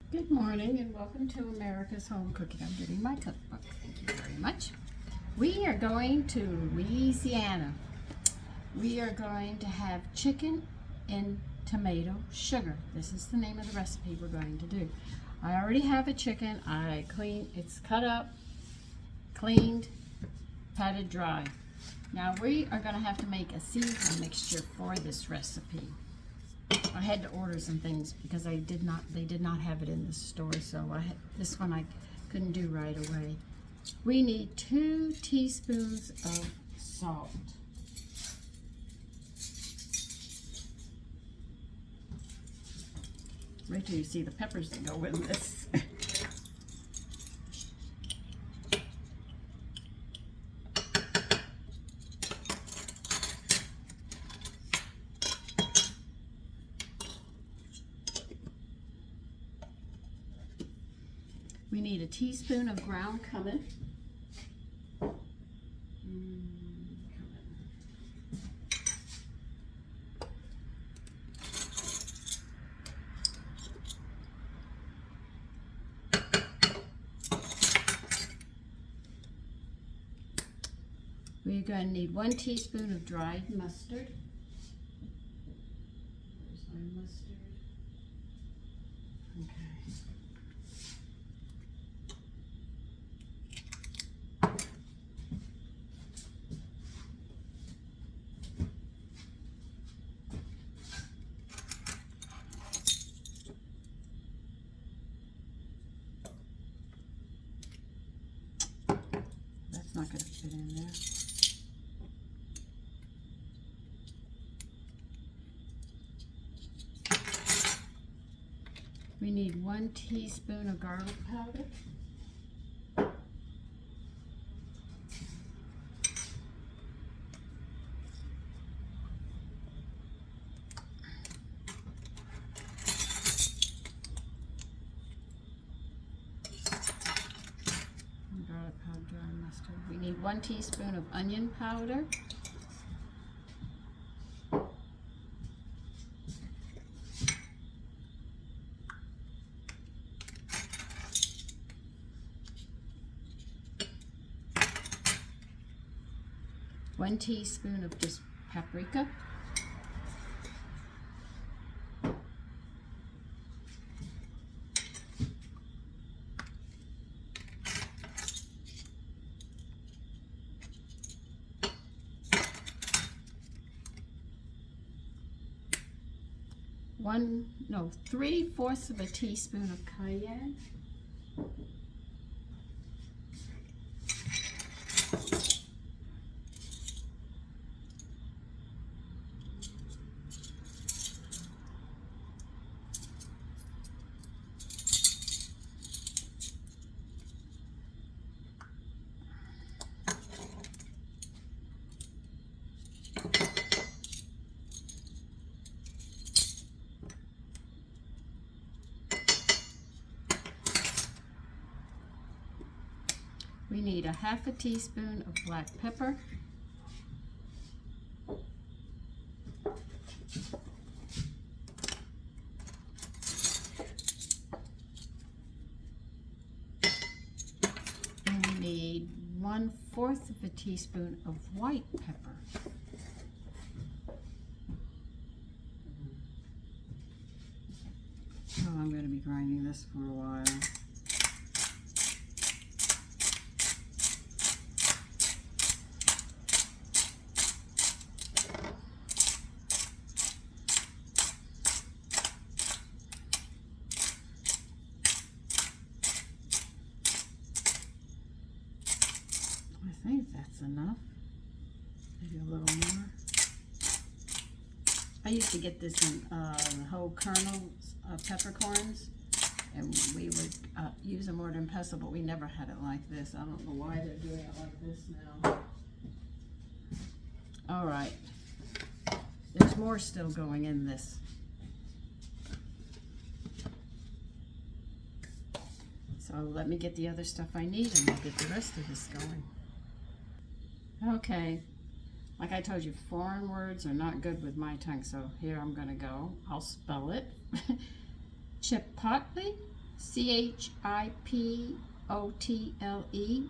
Good morning and welcome to America's Home Cooking. I'm getting my cookbook. Thank you very much. We are going to Louisiana. We are going to have chicken and tomato sugar. This is the name of the recipe we're going to do. I already have a chicken. It's cut up, cleaned, patted dry. Now we are going to have to make a seasoning mixture for this recipe. I had to order some things because they did not have it in the store, so this one I couldn't do right away. We need 2 teaspoons of salt. Wait till you see the peppers that go with this. We need a teaspoon of ground cumin. We're going to need 1 teaspoon of dried mustard. Where's my mustard? Okay. That's not going to fit in there. We need 1 teaspoon of garlic powder. Garlic powder, dry mustard. We need 1 teaspoon of onion powder. One teaspoon of just paprika. Three-fourths of a teaspoon of cayenne. We need a half a teaspoon of black pepper. And we need 1/4 of a teaspoon of white pepper. Oh, I'm going to be grinding this for a while. I think that's enough. Maybe a little more. I used to get this in whole kernels of peppercorns, and we would use a mortar and pestle, but we never had it like this. I don't know why they're doing it like this now. All right. There's more still going in this. So let me get the other stuff I need and we'll get the rest of this going. Okay, like I told you, foreign words are not good with my tongue, so here I'm gonna go. I'll spell it. Chipotle, chipotle,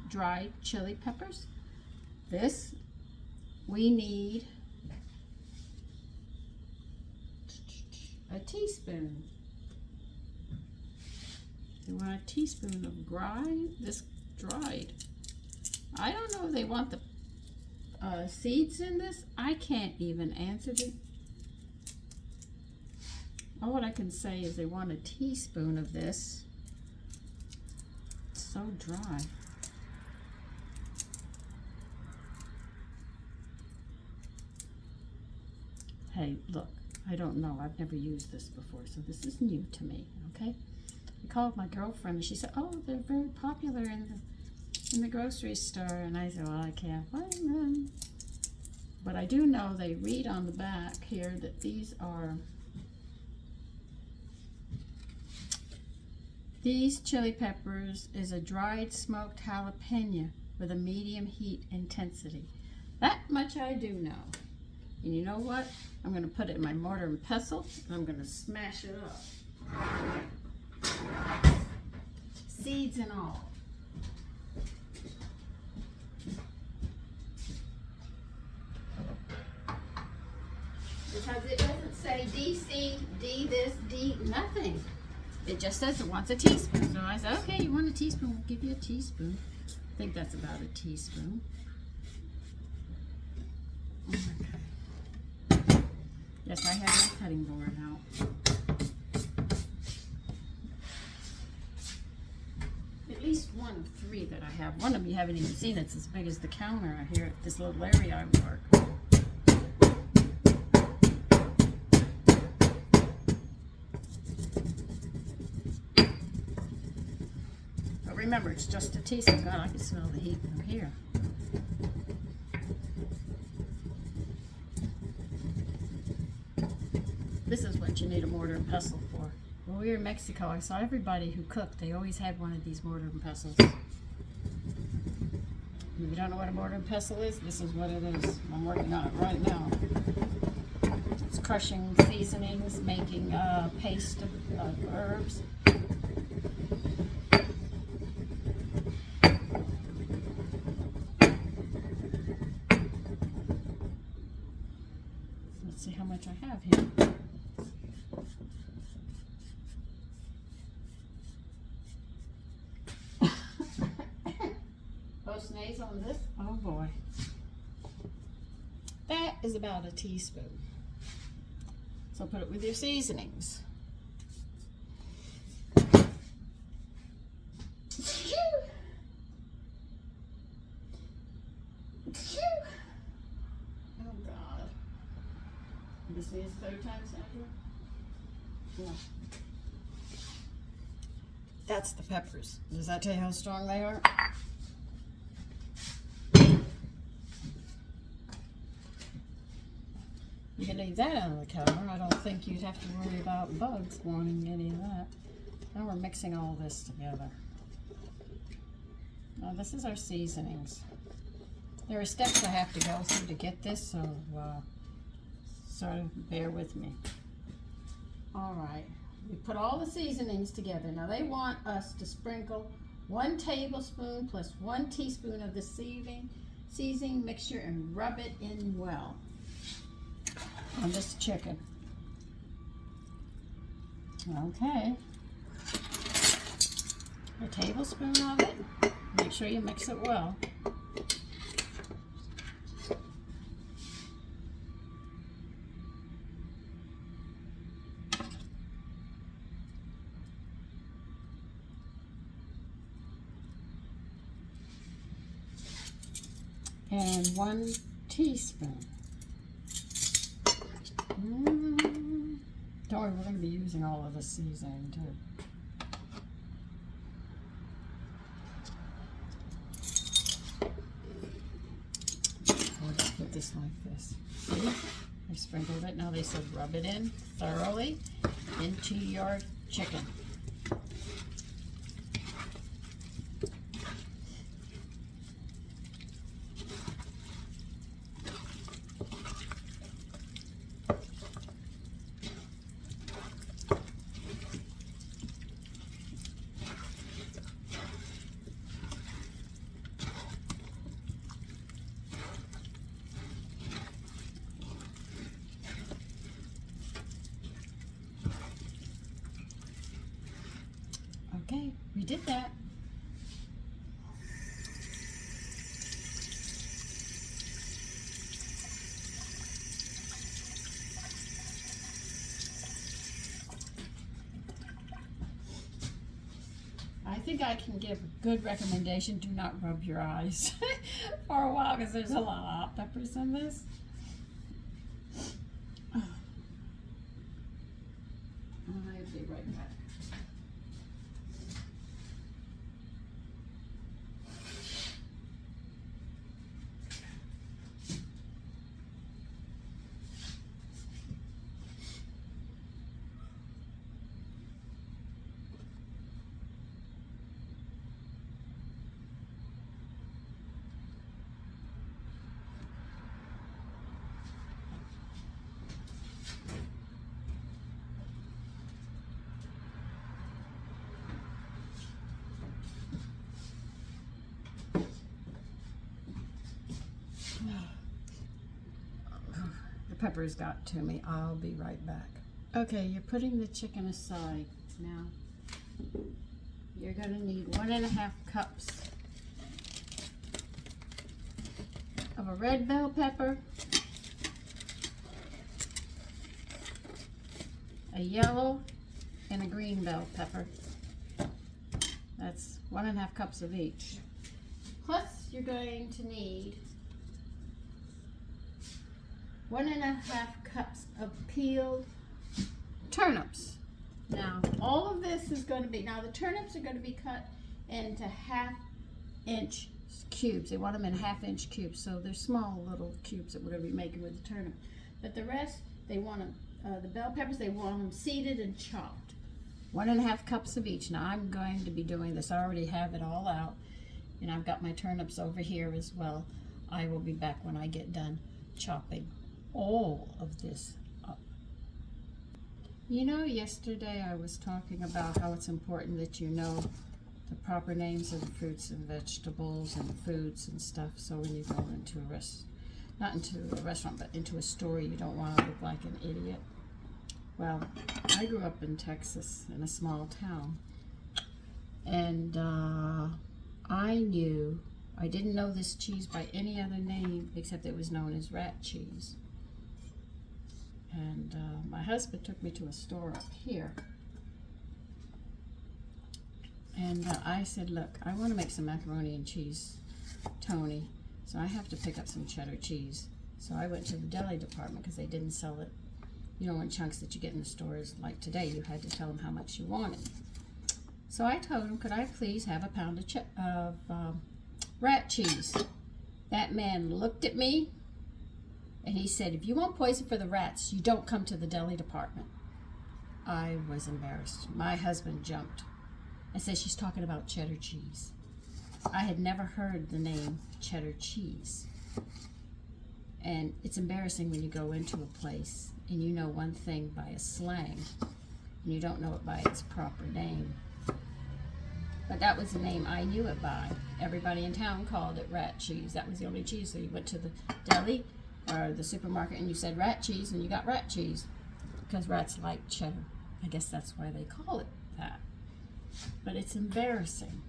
dried chili peppers. This, we need a teaspoon. You want a teaspoon of dried. I don't know if they want the seeds in this. I can't even answer it. All what I can say is they want a teaspoon of this. It's so dry. Hey, look, I don't know. I've never used this before, so this is new to me, okay? I called my girlfriend and she said, oh, they're very popular in the grocery store. And I said, well, I can't find them. But I do know they read on the back here that these chili peppers is a dried smoked jalapeno with a medium heat intensity. That much I do know. And you know what? I'm going to put it in my mortar and pestle and I'm going to smash it up. Seeds and all. Because it doesn't say DC, D this, D nothing. It just says it wants a teaspoon. So I said, okay, you want a teaspoon? We'll give you a teaspoon. I think that's about a teaspoon. Okay. Yes, I have my cutting board out. At least one of three that I have. One of them you haven't even seen. It's as big as the counter here at this little area I work. But remember, it's just a teaspoon. God, I can smell the heat from here. This is what you need a mortar and pestle for. When we were in Mexico, I saw everybody who cooked, they always had one of these mortar and pestles. If you don't know what a mortar and pestle is, this is what it is. I'm working on it right now. It's crushing seasonings, making a paste of herbs. Let's see how much I have here. Nays on this. Oh boy. That is about a teaspoon. So put it with your seasonings. Oh God. This is third time Sandra? No. That's the peppers. Does that tell you how strong they are? You can leave that on the counter. I don't think you'd have to worry about bugs wanting any of that. Now we're mixing all this together. Now this is our seasonings. There are steps I have to go through to get this, so sort of bear with me. All right, we put all the seasonings together. Now they want us to sprinkle 1 tablespoon plus 1 teaspoon of the seasoning mixture and rub it in well on this chicken. Okay. A tablespoon of it. Make sure you mix it well. And 1 teaspoon. Don't worry, we're going to be using all of the seasoning too. We'll just put this like this. See? I sprinkled it. Now they said rub it in thoroughly into your chicken. did that. I think I can give a good recommendation. Do not rub your eyes for a while because there's a lot of hot peppers in this. I'll be right back. The peppers got to me. I'll be right back. Okay, you're putting the chicken aside now. You're gonna need 1.5 cups of a red bell pepper, a yellow, and a green bell pepper. That's 1.5 cups of each. Plus, you're going to need 1.5 cups of peeled turnips. Now, all of this is going to be, now the turnips are going to be cut into 1/2-inch cubes. They want them in 1/2-inch cubes, so they're small little cubes that we're going to be making with the turnip. But the rest, they want them, the bell peppers, they want them seeded and chopped. 1.5 cups of each. Now, I'm going to be doing this. I already have it all out, and I've got my turnips over here as well. I will be back when I get done chopping all of this up. You know, yesterday I was talking about how it's important that you know the proper names of the fruits and vegetables and foods and stuff, so when you go into a not into a restaurant, but into a store, you don't want to look like an idiot. Well, I grew up in Texas in a small town, and I didn't know this cheese by any other name except it was known as rat cheese. And my husband took me to a store up here, and I said, look, I want to make some macaroni and cheese, Tony, so I have to pick up some cheddar cheese. So I went to the deli department because they didn't sell it, you know, in chunks that you get in the stores. Like today, you had to tell them how much you wanted. So I told him, could I please have a pound of rat cheese? That man looked at me and he said, if you want poison for the rats, you don't come to the deli department. I was embarrassed. My husband jumped. I said, she's talking about cheddar cheese. I had never heard the name cheddar cheese. And it's embarrassing when you go into a place and you know one thing by a slang and you don't know it by its proper name. But that was the name I knew it by. Everybody in town called it rat cheese. That was the only cheese. So you went to the deli or the supermarket and you said rat cheese and you got rat cheese because rats like cheddar. I guess that's why they call it that. But it's embarrassing.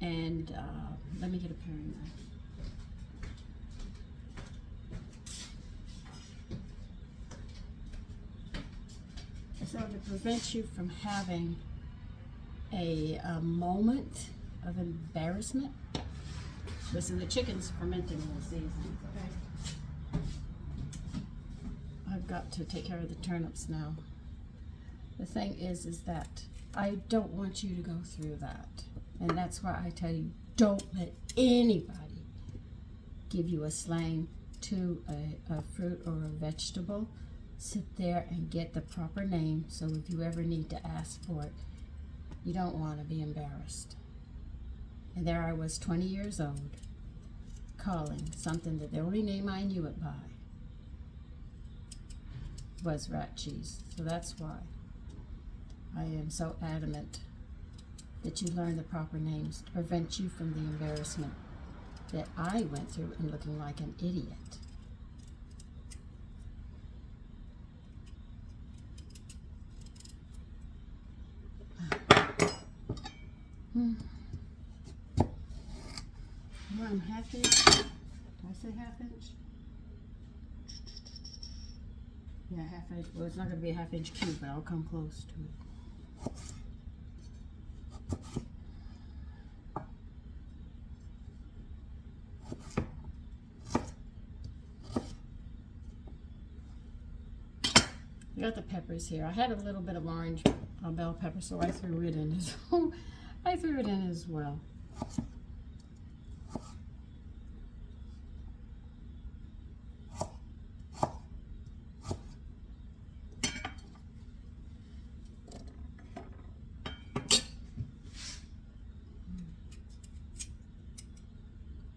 And let me get a paring knife. So to prevent you from having a moment of embarrassment, listen, the chicken's fermenting in the season, okay? I've got to take care of the turnips now. The thing is that I don't want you to go through that. And that's why I tell you, don't let anybody give you a slang to a fruit or a vegetable. Sit there and get the proper name so if you ever need to ask for it, you don't want to be embarrassed. And there I was, 20 years old, calling something that the only name I knew it by was rat cheese. So that's why I am so adamant that you learn the proper names to prevent you from the embarrassment that I went through in looking like an idiot. You want them half inch? Did I say half inch? Yeah, half inch. Well, it's not going to be a half inch cube, but I'll come close to it. I got the peppers here. I had a little bit of orange bell pepper, so I threw it in as well.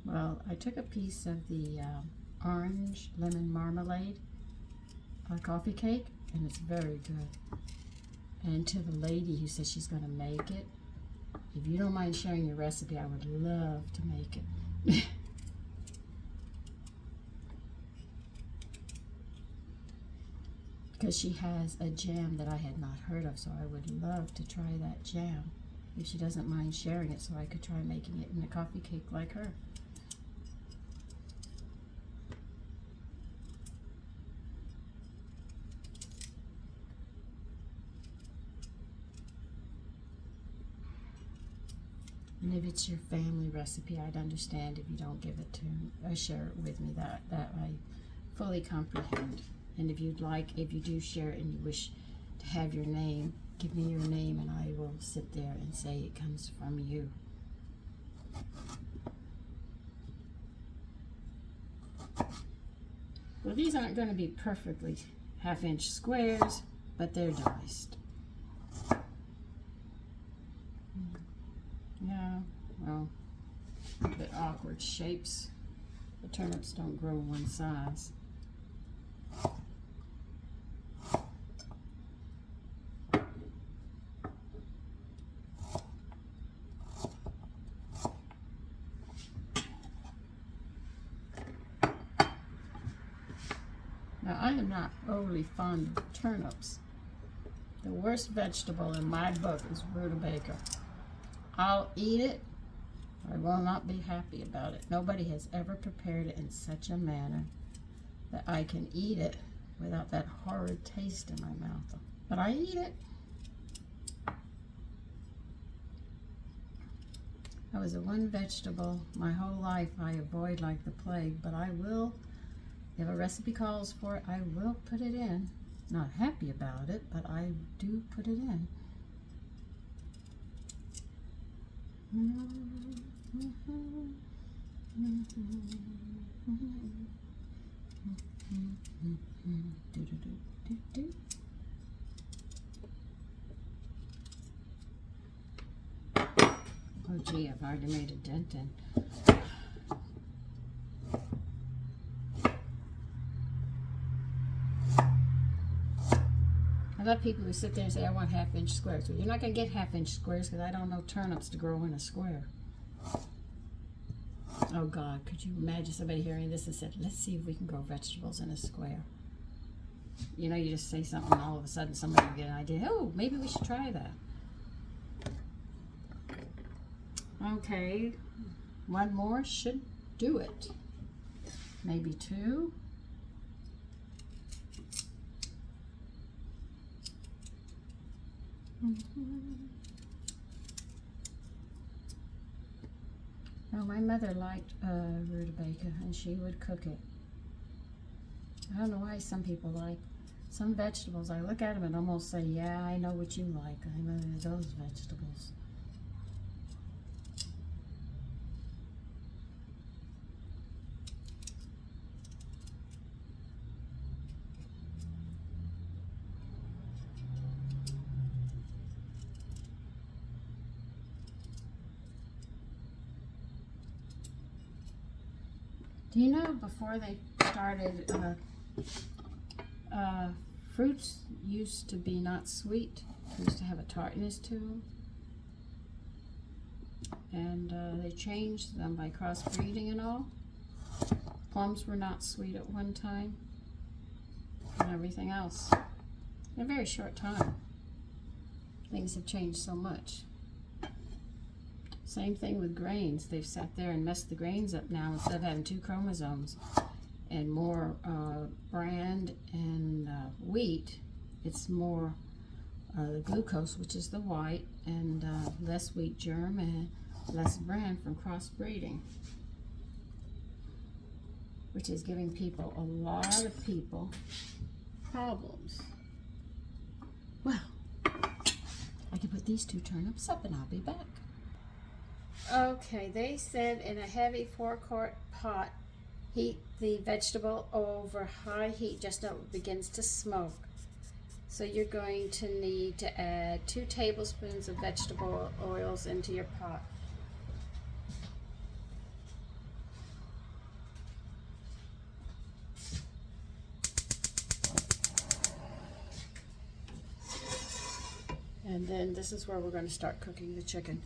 Well, I took a piece of the orange lemon marmalade coffee cake, and it's very good. And to the lady who says she's going to make it, if you don't mind sharing your recipe, I would love to make it. Because she has a jam that I had not heard of, so I would love to try that jam. If she doesn't mind sharing it, so I could try making it in a coffee cake like her. And if it's your family recipe, I'd understand if you don't give it to or share it with me. That I fully comprehend. And if you'd like, if you do share it and you wish to have your name, give me your name and I will sit there and say it comes from you. Well, these aren't going to be perfectly half-inch squares, but they're diced. Yeah, well, a bit awkward shapes. The turnips don't grow one size. Now, I am not overly fond of turnips. The worst vegetable in my book is rutabaga. I'll eat it, but I will not be happy about it. Nobody has ever prepared it in such a manner that I can eat it without that horrid taste in my mouth. But I eat it. That was the one vegetable my whole life I avoid like the plague, but I will, if a recipe calls for it, I will put it in. Not happy about it, but I do put it in. Oh gee, I've already made a dent in. I love people who sit there and say, I want half-inch squares. Well, you're not going to get half-inch squares because I don't know turnips to grow in a square. Oh God, could you imagine somebody hearing this and said, let's see if we can grow vegetables in a square. You know, you just say something and all of a sudden somebody will get an idea. Oh, maybe we should try that. Okay, one more should do it. Maybe two. Now, my mother liked rutabaga, and she would cook it. I don't know why some people like some vegetables. I look at them and almost say, yeah, I know what you like. I know those vegetables. Do you know before they started, fruits used to be not sweet. They used to have a tartness to them. And they changed them by crossbreeding and all. Plums were not sweet at one time. And everything else. In a very short time. Things have changed so much. Same thing with grains. They've sat there and messed the grains up now instead of having 2 chromosomes and more bran and wheat. It's more the glucose, which is the white, and less wheat germ and less bran from crossbreeding, which is giving people, a lot of people, problems. Well, I can put these 2 turnips up and I'll be back. Okay, they said in a heavy 4-quart pot, heat the vegetable over high heat just until it begins to smoke. So you're going to need to add 2 tablespoons of vegetable oils into your pot. And then this is where we're going to start cooking the chicken,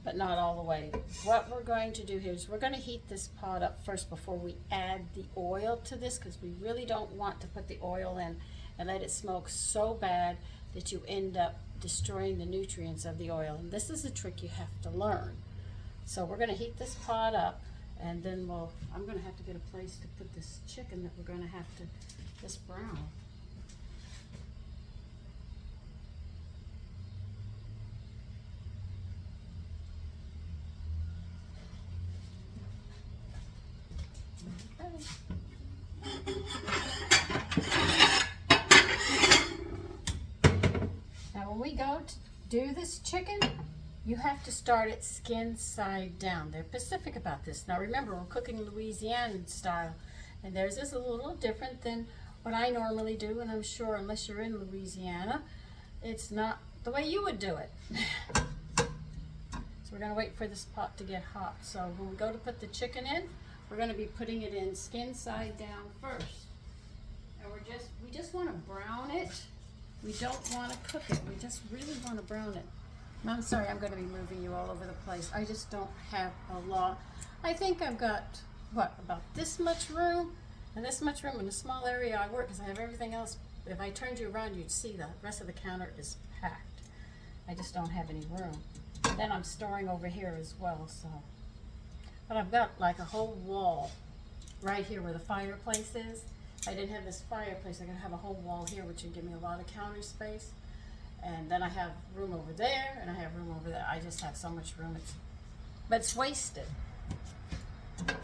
but not all the way. What we're going to do here is we're going to heat this pot up first before we add the oil to this, because we really don't want to put the oil in and let it smoke so bad that you end up destroying the nutrients of the oil. And this is a trick you have to learn. So we're going to heat this pot up, and then I'm going to have to get a place to put this chicken that we're going to have to just brown. Now when we go to do this chicken, you have to start it skin side down. They're Pacific about this. Now remember, we're cooking Louisiana style, and theirs is a little different than what I normally do, and I'm sure unless you're in Louisiana, it's not the way you would do it. So we're going to wait for this pot to get hot. So when we go to put the chicken in, we're going to be putting it in skin side down first. And we just want to brown it. We don't want to cook it. We just really want to brown it. I'm sorry, I'm going to be moving you all over the place. I just don't have a lot. I think I've got, what, about this much room and this much room in a small area I work, because I have everything else. If I turned you around, you'd see the rest of the counter is packed. I just don't have any room. And then I'm storing over here as well, so. But I've got like a whole wall right here where the fireplace is. If I didn't have this fireplace, I'm going to have a whole wall here, which would give me a lot of counter space. And then I have room over there, and I have room over there. I just have so much room, but it's wasted. If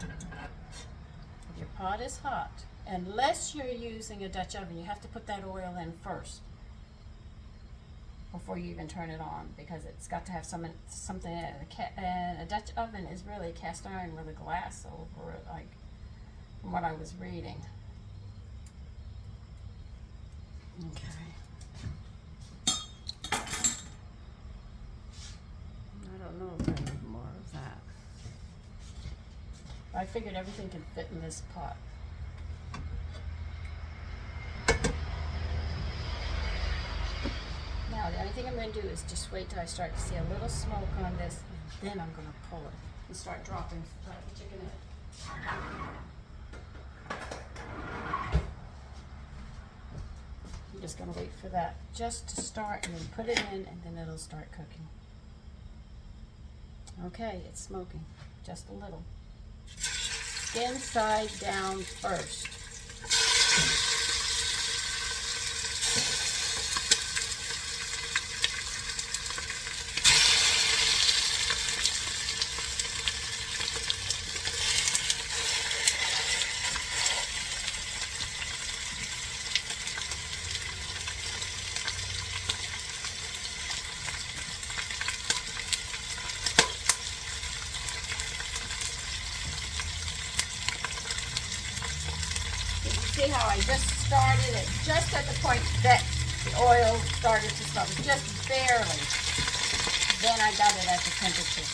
your pot is hot, unless you're using a Dutch oven, you have to put that oil in first before you even turn it on, because it's got to have something in it. And a Dutch oven is really cast iron with a glass over it, like from what I was reading. Okay. I don't know if I need more of that. I figured everything could fit in this pot. Now, the only thing I'm going to do is just wait till I start to see a little smoke on this, and then I'm going to pull it and start dropping the chicken in. I'm just going to wait for that just to start, and then put it in, and then it'll start cooking. Okay, it's smoking just a little. Skin side down first. See how I just started it just at the point that the oil started to smoke, just barely. Then I got it at the temperature.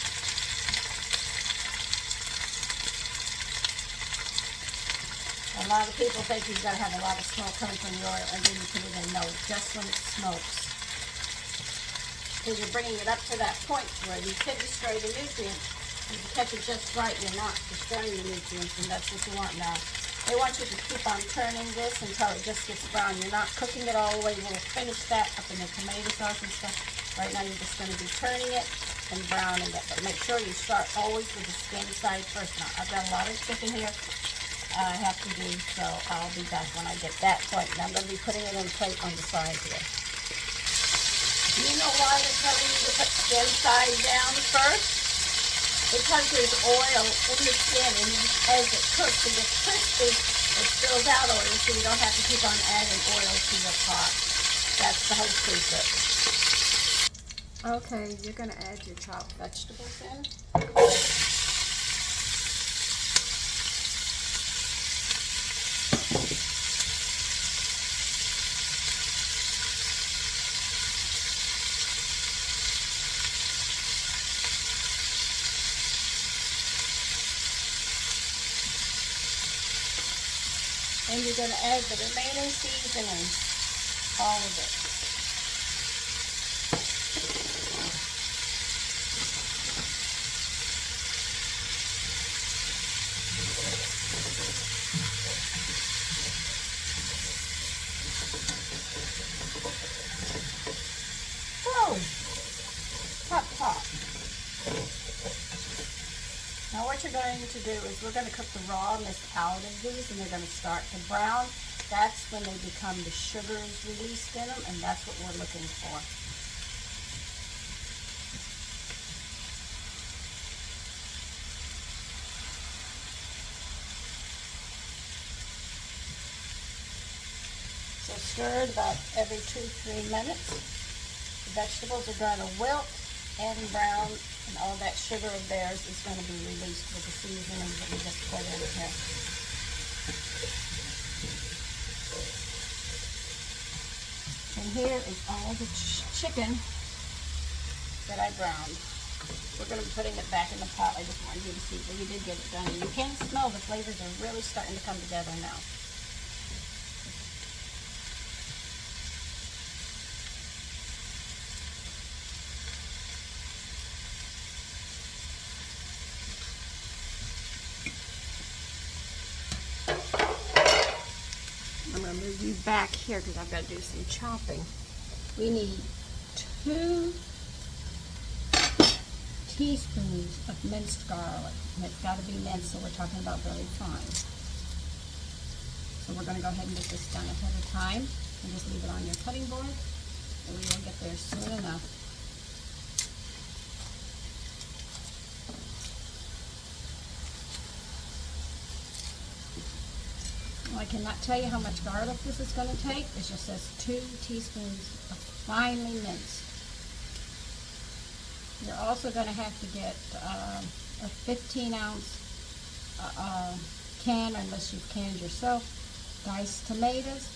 A lot of people think you've got to have a lot of smoke coming from the oil, and then you put it in. No, just when it smokes. Because you're bringing it up to that point where you can destroy the nutrients. If you catch it just right, you're not destroying the nutrients, and that's what you want now. They want you to keep on turning this until it just gets brown. You're not cooking it all the way. We'll finish that up in the tomato sauce and stuff. Right now you're just going to be turning it and browning it. But make sure you start always with the skin side first. Now, I've got a lot of chicken here I have to do, so I'll be back when I get that point. And I'm going to be putting it in a plate on the side here. Do you know why they're telling you to put skin side down first? Because there's oil in the skin, and as it cooks and gets crispy, it spills out oil, so you don't have to keep on adding oil to your pot. That's the whole secret. Okay, you're going to add your chopped vegetables in. And you're going to add the remaining seasoning, all of it. Whoa! Pop, pop. Now what you're going to do is we're going to cook the rawness out of these, and they're going to start to brown. That's when they become, the sugar is released in them, and that's what we're looking for. So stir it about every 2-3 minutes. The vegetables are going to wilt and brown, and all that sugar of theirs is going to be released with the seasonings that we just put in here. And here is all the chicken that I browned. We're going to be putting it back in the pot. I just wanted you to see that we did get it done. And you can smell the flavors are really starting to come together now. I'm going to move you back here because I've got to do some chopping. We need 2 teaspoons of minced garlic. And it's got to be minced, so we're talking about very fine. So we're going to go ahead and get this done ahead of time. And just leave it on your cutting board, and we will get there soon enough. Well, I cannot tell you how much garlic this is going to take. It just says 2 teaspoons of finely minced. You're also going to have to get a 15-ounce can, unless you've canned yourself, diced tomatoes,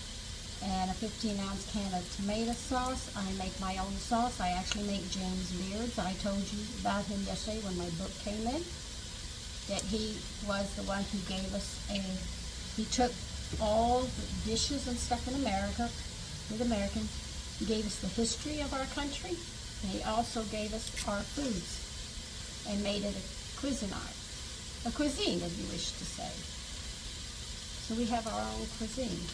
and a 15-ounce can of tomato sauce. I make my own sauce. I actually make James Beard's. I told you about him yesterday when my book came in, that he was the one who gave us he took all the dishes and stuff in America, with Americans. He gave us the history of our country, and he also gave us our foods and made it a cuisine, as you wish to say. So we have our own cuisine,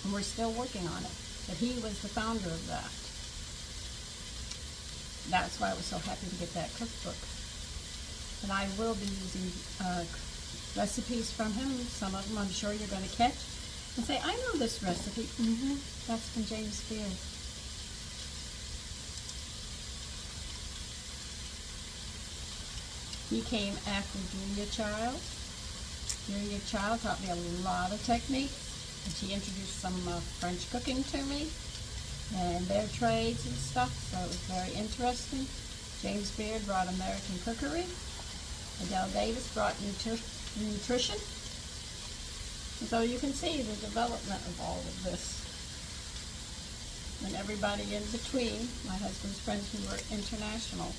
and we're still working on it. But he was the founder of that. That's why I was so happy to get that cookbook. And I will be using recipes from him. Some of them I'm sure you're going to catch and say, I know this recipe. That's from James Beard. He came after Julia Child. Julia Child taught me a lot of techniques, and she introduced some French cooking to me and their trades and stuff, so it was very interesting. James Beard brought American cookery. Adele Davis brought nutrition. And so you can see the development of all of this. And everybody in between, my husband's friends who were international.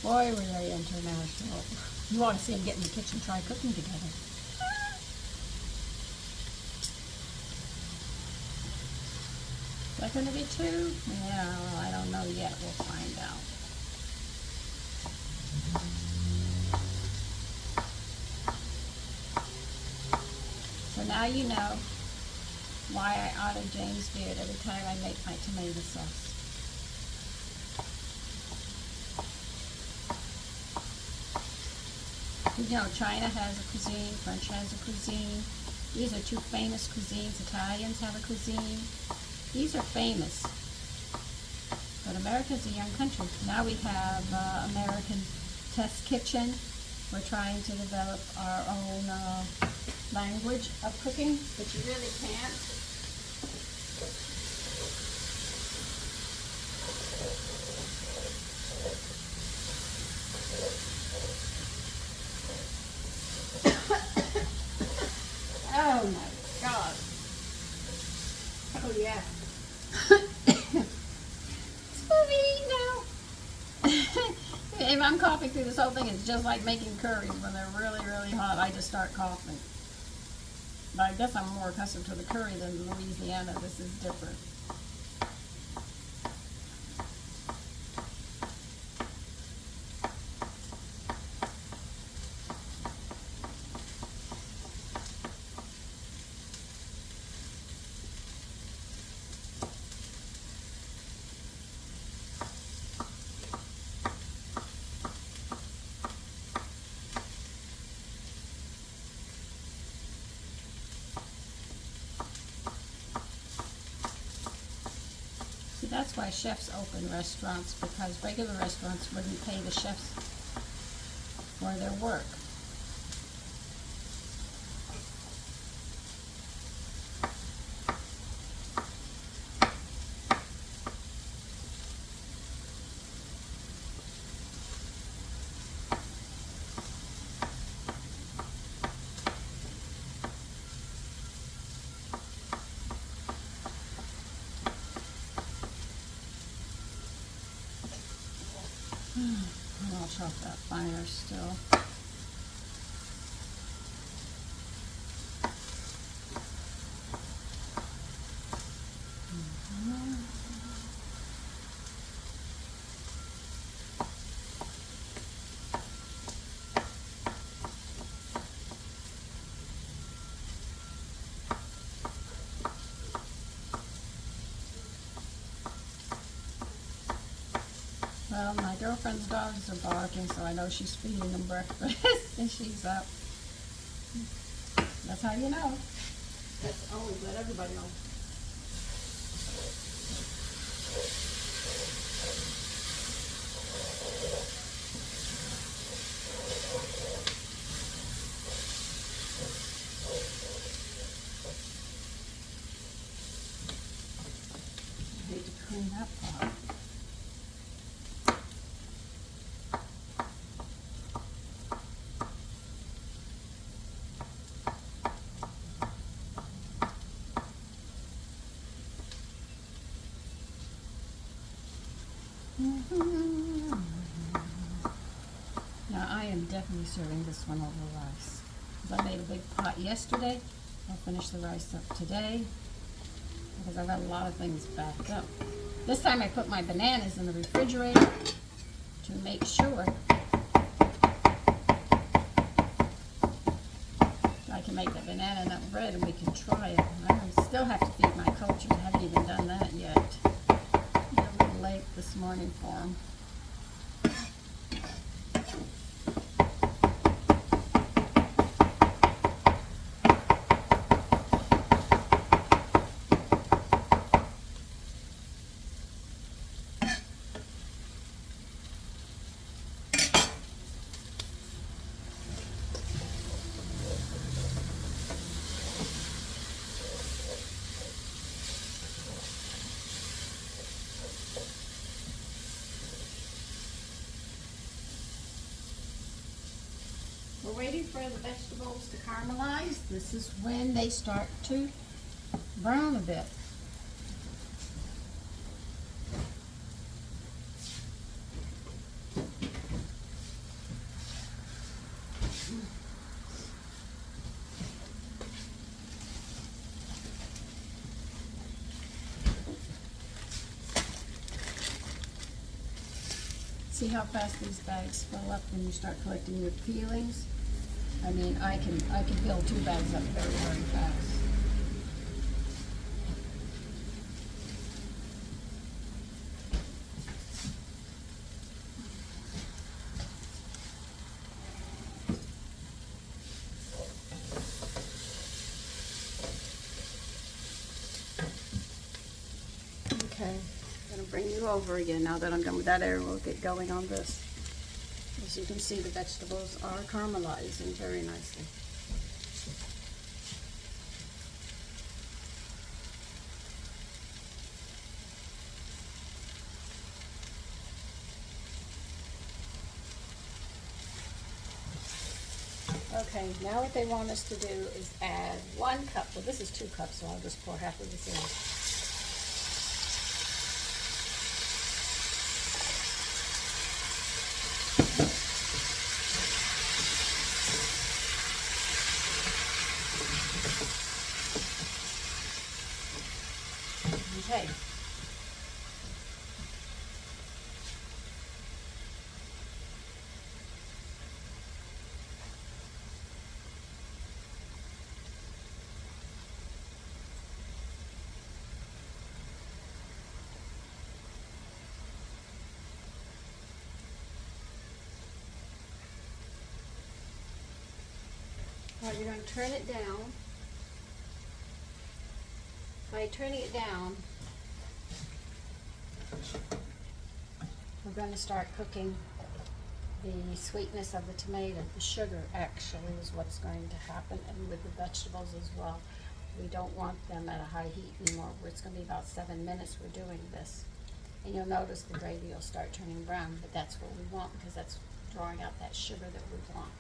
Boy, were they international. You want to see them get in the kitchen, try cooking together. Is that going to be 2? Yeah, well, I don't know yet. We'll find out. So now you know why I honor James Beard every time I make my tomato sauce. You know, China has a cuisine, French has a cuisine. These are two famous cuisines. Italians have a cuisine. These are famous. But America's a young country. Now we have American Test Kitchen. We're trying to develop our own language of cooking, but you really can't. Oh my God. Oh yeah. Smoothie now. If I'm coughing through this whole thing, it's just like making curries when they're really, really hot. I just start coughing. But I guess I'm more accustomed to the curry than Louisiana. This is different. That's why chefs open restaurants, because regular restaurants wouldn't pay the chefs for their work. And I'll chop that finer still. Well, my girlfriend's dogs are barking, so I know she's feeding them breakfast and she's up. That's how you know. That's always let everybody know. I hate to clean that pot. Now I am definitely serving this one over rice. Because I made a big pot yesterday. I'll finish the rice up today because I've got a lot of things backed up. This time I put my bananas in the refrigerator to make sure I can make the banana nut bread and we can try it. I still have to feed my coaches. I haven't even done that yet. A little late this morning for them. We're waiting for the vegetables to caramelize. This is when they start to brown a bit. See how fast these bags fill up when you start collecting your peelings? I mean, I can fill 2 bags up very, very fast. you over again. Now that I'm done with that area, we'll get going on this. As you can see, the vegetables are caramelizing very nicely. Okay, now what they want us to do is add 1 cup. Well, this is 2 cups, so I'll just pour half of this in. Okay. All right, you're going to turn it down. By turning it down, we're going to start cooking the sweetness of the tomato. The sugar actually is what's going to happen, and with the vegetables as well. We don't want them at a high heat anymore. It's going to be about 7 minutes we're doing this. And you'll notice the gravy will start turning brown, but that's what we want because that's drawing out that sugar that we want.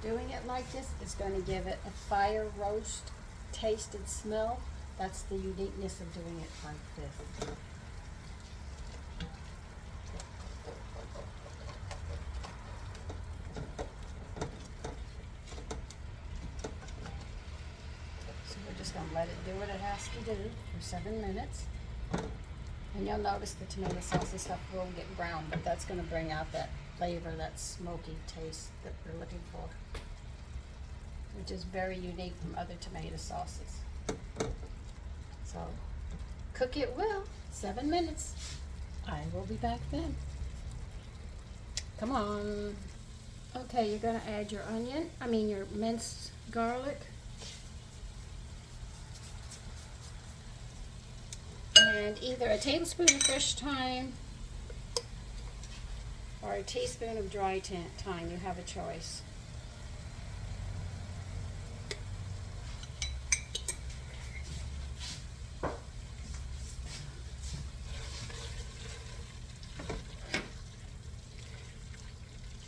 Doing it like this is going to give it a fire roast tasted smell. That's the uniqueness of doing it like this. So we're just going to let it do what it has to do for 7 minutes. And you'll notice the tomato sauce and stuff will get brown, but that's going to bring out that flavor, that smoky taste that we're looking for, which is very unique from other tomato sauces. So cook it well, 7 minutes. I will be back then. Come on. Okay, you're gonna add your your minced garlic. And either a tablespoon of fresh thyme or a teaspoon of dry thyme. You have a choice.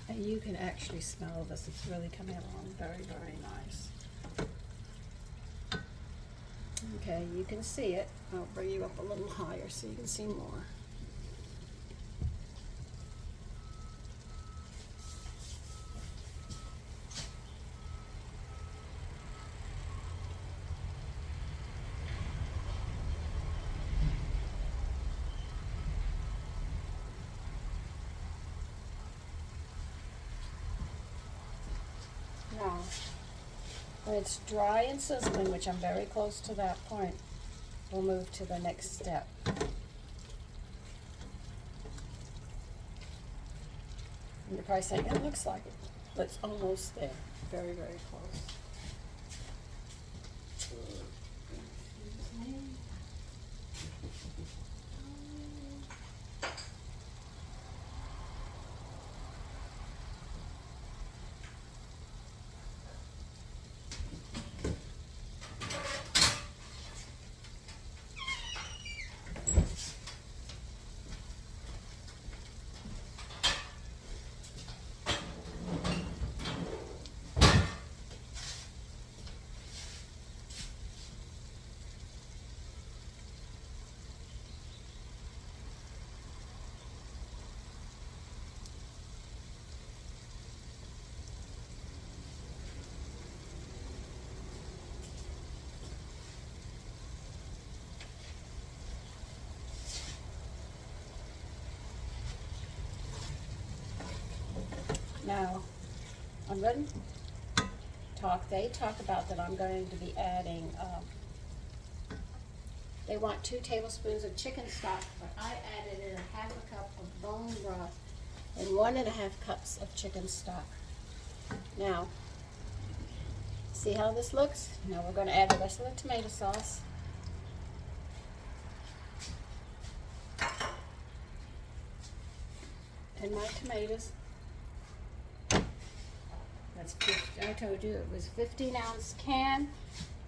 And you can actually smell this. It's really coming along very, very nice. Okay, you can see it. I'll bring you up a little higher so you can see more. Now, when it's dry and sizzling, which I'm very close to that point, we'll move to the next step. And you're probably saying, it looks like it, but it's almost there. Very, very close. Now, I'm going to they talk about that I'm going to be adding, they want 2 tablespoons of chicken stock, but I added in a half a cup of bone broth and 1.5 cups of chicken stock. Now, see how this looks? Now we're going to add the rest of the tomato sauce. And my tomatoes. That's 50, I told you it was 15-ounce can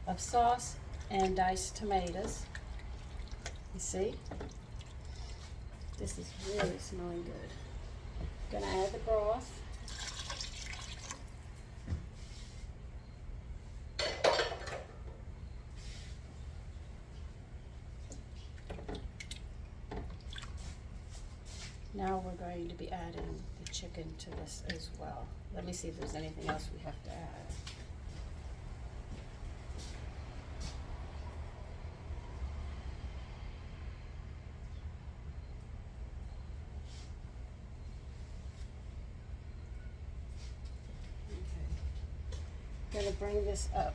of sauce and diced tomatoes. You see? This is really smelling good. Gonna add the broth. Now we're going to be adding the chicken to this as well. Let me see if there's anything else we have to add. Okay. Gonna bring this up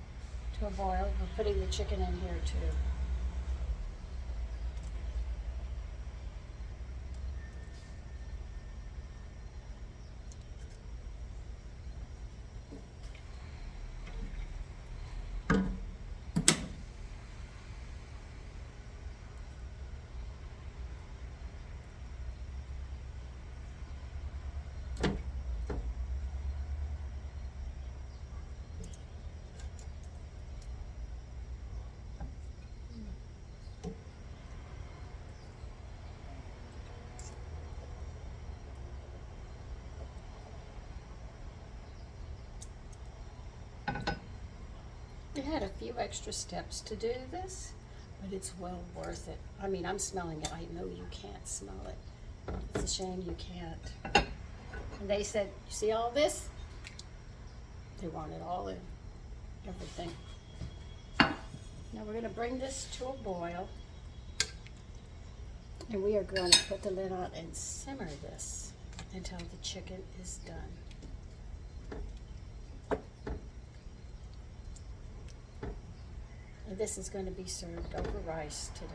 to a boil. We're putting the chicken in here too. We had a few extra steps to do this, but it's well worth it. I mean, I'm smelling it. I know you can't smell it. It's a shame you can't. And they said, you see all this? They want it all in, everything. Now we're gonna bring this to a boil, and we are going to put the lid on and simmer this until the chicken is done. And this is going to be served over rice today.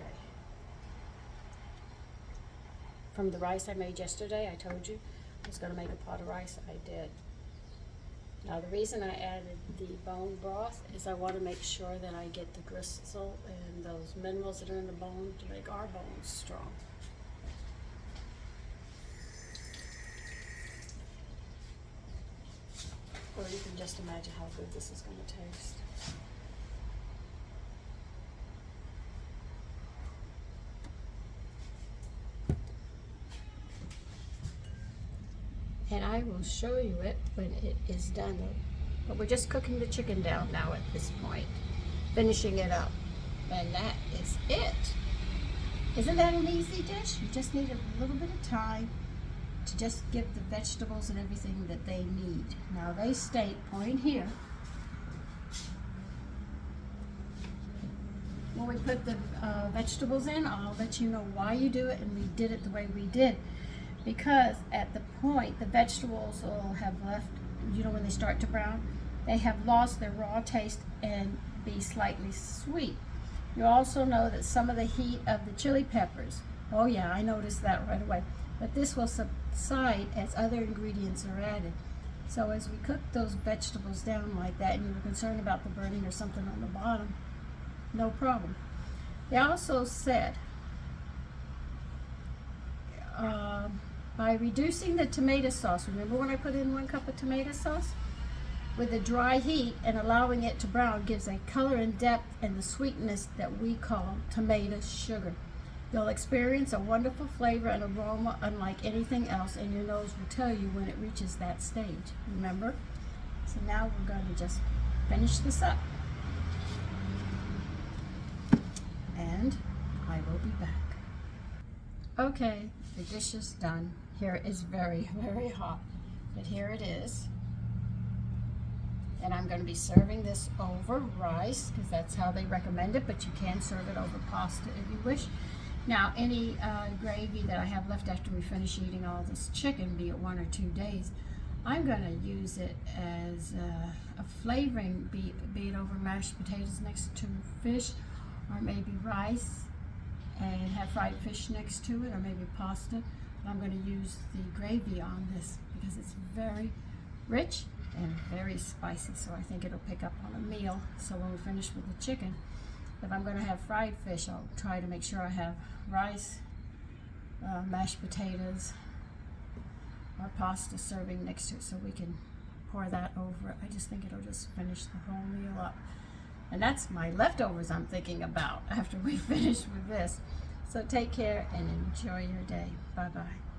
From the rice I made yesterday, I told you I was going to make a pot of rice. I did. Now the reason I added the bone broth is I want to make sure that I get the gristle and those minerals that are in the bone to make our bones strong. Or you can just imagine how good this is going to taste. And I will show you it when it is done. But we're just cooking the chicken down now at this point, finishing it up. And that is it. Isn't that an easy dish? You just need a little bit of time to just give the vegetables and everything that they need. Now they state, point here, when we put the vegetables in, I'll let you know why you do it, and we did it the way we did. Because at the point, the vegetables will have left, you know, when they start to brown, they have lost their raw taste and be slightly sweet. You also know that some of the heat of the chili peppers, oh yeah, I noticed that right away, but this will subside as other ingredients are added. So as we cook those vegetables down like that, and you were concerned about the burning or something on the bottom, no problem. They also said, by reducing the tomato sauce, remember when I put in 1 cup of tomato sauce? With the dry heat and allowing it to brown gives a color and depth and the sweetness that we call tomato sugar. You'll experience a wonderful flavor and aroma unlike anything else, and your nose will tell you when it reaches that stage. Remember? So now we're going to just finish this up. And I will be back. Okay, the dish is done. Here it is very, very hot, but here it is. And I'm going to be serving this over rice because that's how they recommend it, but you can serve it over pasta if you wish. Now, any gravy that I have left after we finish eating all this chicken, be it 1 or 2 days, I'm going to use it as a flavoring, be it over mashed potatoes next to fish, or maybe rice and have fried fish next to it, or maybe pasta. But I'm going to use the gravy on this because it's very rich and very spicy, so I think it'll pick up on a meal. So when we finish with the chicken, if I'm going to have fried fish, I'll try to make sure I have rice, mashed potatoes, or pasta serving next to it, so we can pour that over it. I just think it'll just finish the whole meal up. And that's my leftovers I'm thinking about after we finish with this. So take care and enjoy your day. Bye-bye.